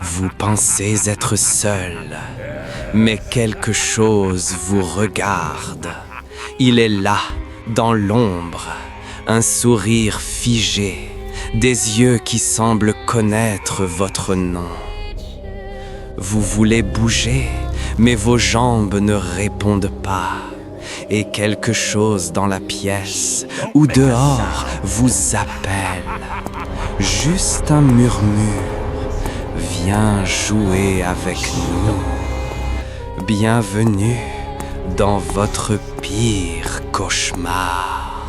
Vous pensez être seul, mais quelque chose vous regarde. Il est là, dans l'ombre, un sourire figé, des yeux qui semblent connaître votre nom. Vous voulez bouger, mais vos jambes ne répondent pas. Et quelque chose dans la pièce ou dehors vous appelle. Juste un murmure. Viens jouer avec nous. Bienvenue dans votre pire cauchemar.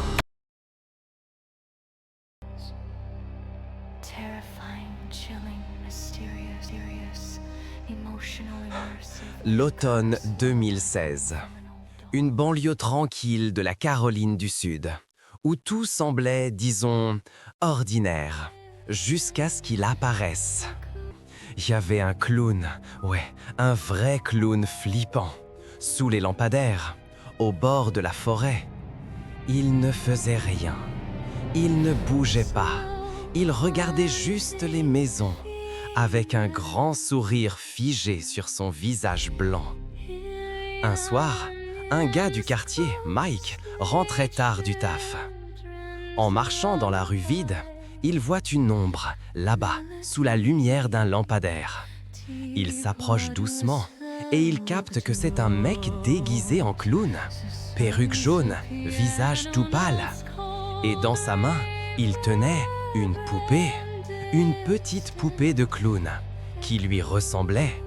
L'automne 2016. Une banlieue tranquille de la Caroline du Sud, où tout semblait, disons, ordinaire, jusqu'à ce qu'il apparaisse. Il y avait un clown, un vrai clown flippant, sous les lampadaires, au bord de la forêt. Il ne faisait rien, il ne bougeait pas, il regardait juste les maisons, avec un grand sourire figé sur son visage blanc. Un soir, un gars du quartier, Mike, rentrait tard du taf. En marchant dans la rue vide, il voit une ombre, là-bas, sous la lumière d'un lampadaire. Il s'approche doucement et il capte que c'est un mec déguisé en clown. Perruque jaune, visage tout pâle. Et dans sa main, il tenait une poupée, une petite poupée de clown, qui lui ressemblait.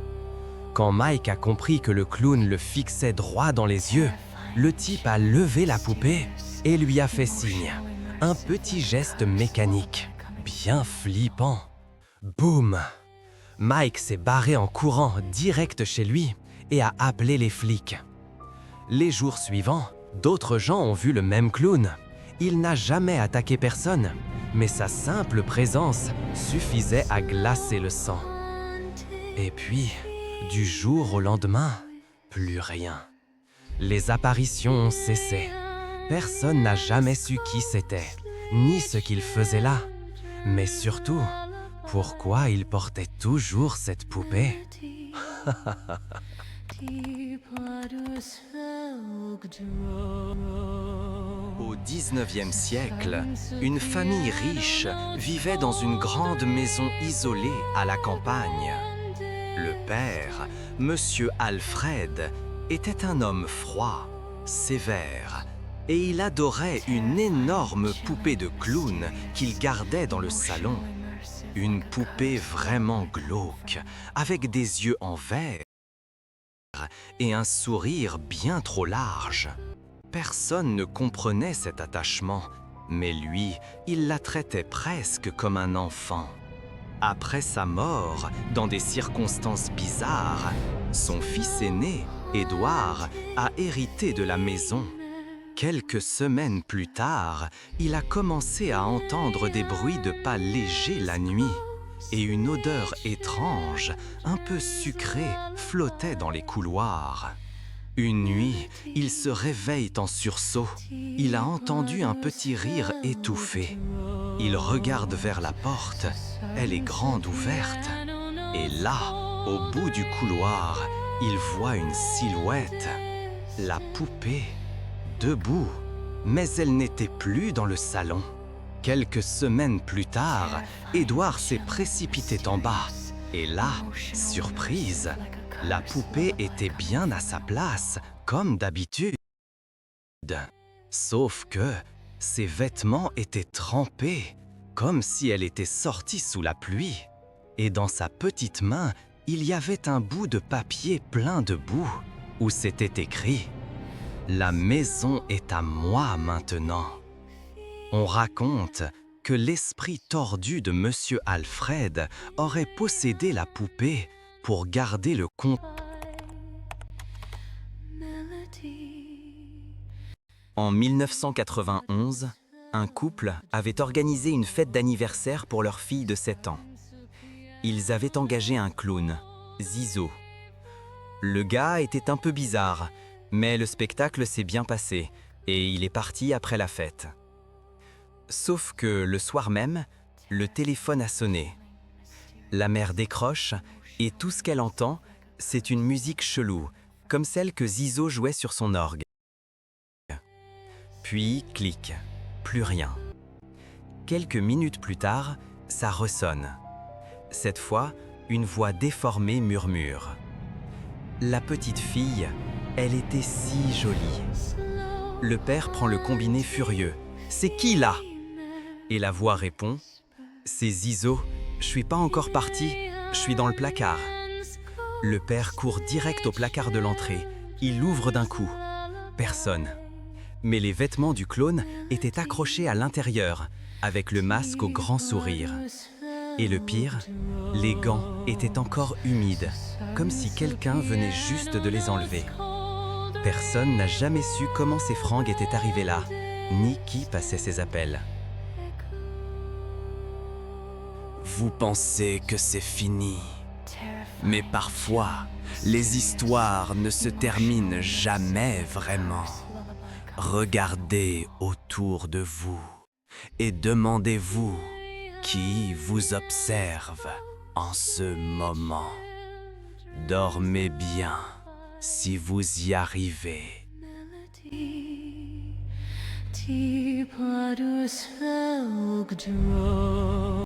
Quand Mike a compris que le clown le fixait droit dans les yeux, le type a levé la poupée et lui a fait signe. Un petit geste mécanique, bien flippant. Boum! Mike s'est barré en courant direct chez lui et a appelé les flics. Les jours suivants, d'autres gens ont vu le même clown. Il n'a jamais attaqué personne, mais sa simple présence suffisait à glacer le sang. Et puis, du jour au lendemain, plus rien. Les apparitions ont cessé. Personne n'a jamais su qui c'était, ni ce qu'il faisait là. Mais surtout, pourquoi il portait toujours cette poupée? Au XIXe siècle, une famille riche vivait dans une grande maison isolée à la campagne. Le père, Monsieur Alfred, était un homme froid, sévère, et il adorait une énorme poupée de clown qu'il gardait dans le salon. Une poupée vraiment glauque, avec des yeux en verre et un sourire bien trop large. Personne ne comprenait cet attachement, mais lui, il la traitait presque comme un enfant. Après sa mort, dans des circonstances bizarres, son fils aîné, Édouard, a hérité de la maison. Quelques semaines plus tard, il a commencé à entendre des bruits de pas légers la nuit, et une odeur étrange, un peu sucrée, flottait dans les couloirs. Une nuit, il se réveille en sursaut. Il a entendu un petit rire étouffé. Il regarde vers la porte, elle est grande ouverte. Et là, au bout du couloir, il voit une silhouette. La poupée, debout, mais elle n'était plus dans le salon. Quelques semaines plus tard, Édouard s'est précipité en bas. Et là, surprise, la poupée était bien à sa place, comme d'habitude. Sauf que ses vêtements étaient trempés, comme si elle était sortie sous la pluie. Et dans sa petite main, il y avait un bout de papier plein de boue, où c'était écrit « La maison est à moi maintenant ». On raconte que l'esprit tordu de Monsieur Alfred aurait possédé la poupée pour garder le compte. En 1991, un couple avait organisé une fête d'anniversaire pour leur fille de 7 ans. Ils avaient engagé un clown, Zizo. Le gars était un peu bizarre, mais le spectacle s'est bien passé et il est parti après la fête. Sauf que le soir même, le téléphone a sonné. La mère décroche, et tout ce qu'elle entend, c'est une musique chelou, comme celle que Zizo jouait sur son orgue. Puis, clic, plus rien. Quelques minutes plus tard, ça ressonne. Cette fois, une voix déformée murmure. La petite fille, elle était si jolie. Le père prend le combiné furieux. « C'est qui là ?» Et la voix répond. « C'est Zizo, je suis pas encore parti, je suis dans le placard. » Le père court direct au placard de l'entrée. Il l'ouvre d'un coup. Personne. Mais les vêtements du clone étaient accrochés à l'intérieur, avec le masque au grand sourire. Et le pire, les gants étaient encore humides, comme si quelqu'un venait juste de les enlever. Personne n'a jamais su comment ces fringues étaient arrivées là, ni qui passait ces appels. Vous pensez que c'est fini, mais parfois, les histoires ne se terminent jamais vraiment. Regardez autour de vous et demandez-vous qui vous observe en ce moment. Dormez bien si vous y arrivez.